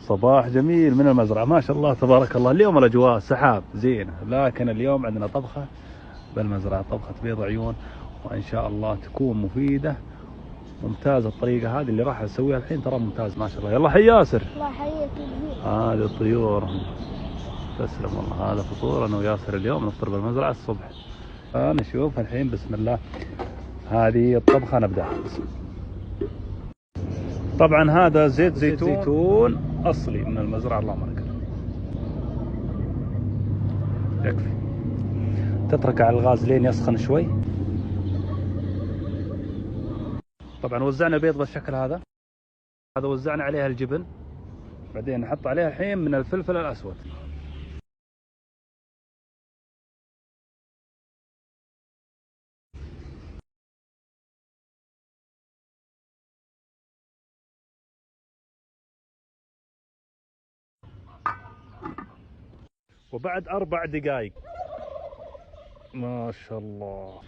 صباح جميل من المزرعة ما شاء الله تبارك الله. اليوم الأجواء سحاب زينة، لكن اليوم عندنا طبخة بالمزرعة، طبخة بيض عيون، وإن شاء الله تكون مفيدة ممتازة. الطريقة هذه اللي راح أسويها الحين ترى ممتاز ما شاء الله. يلا حي ياسر. الله يحييك. هذه الطيور تسلم والله. هذا فطور أنا وياسر اليوم نفطر بالمزرعة الصبح. نشوف الحين بسم الله هذه الطبخة نبدأ. طبعا هذا زيت زيتون أصلي من المزرعة اللهم لك. يكفي تترك على الغاز لين يسخن شوي. طبعا وزعنا البيض بالشكل هذا وزعنا عليها الجبن، بعدين نحط عليها الحين من الفلفل الأسود. وبعد 4 دقائق ما شاء الله،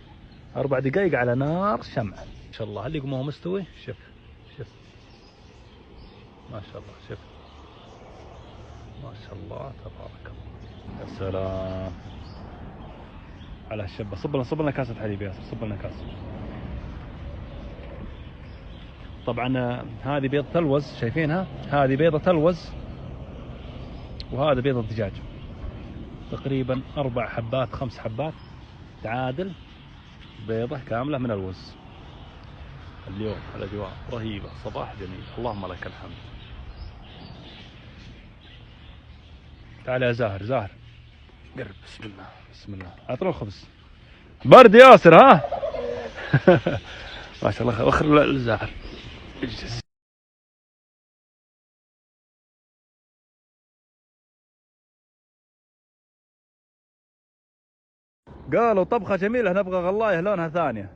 4 دقائق على نار شمع ما شاء الله. هل ما هو مستوي؟ شوف ما شاء الله، شوف ما شاء الله تبارك الله. يا سلام على الشبه. صب لنا كاسة حليب ياسر، صب لنا كاسة. طبعا هذه بيضة تلوز شايفينها، هذه بيضة تلوز وهذا بيضة دجاج. تقريبا 4 حبات 5 حبات تعادل بيضة كاملة من الوز. اليوم الأجواء رهيبة، صباح جميل اللهم لك الحمد. تعال يا زاهر قرب. بسم الله اعطنا الخبز. برد ياسر ها. ما شاء الله. وخر الزاهر اجلس. قالوا طبخة جميلة نبغى غلاية لونها ثانية.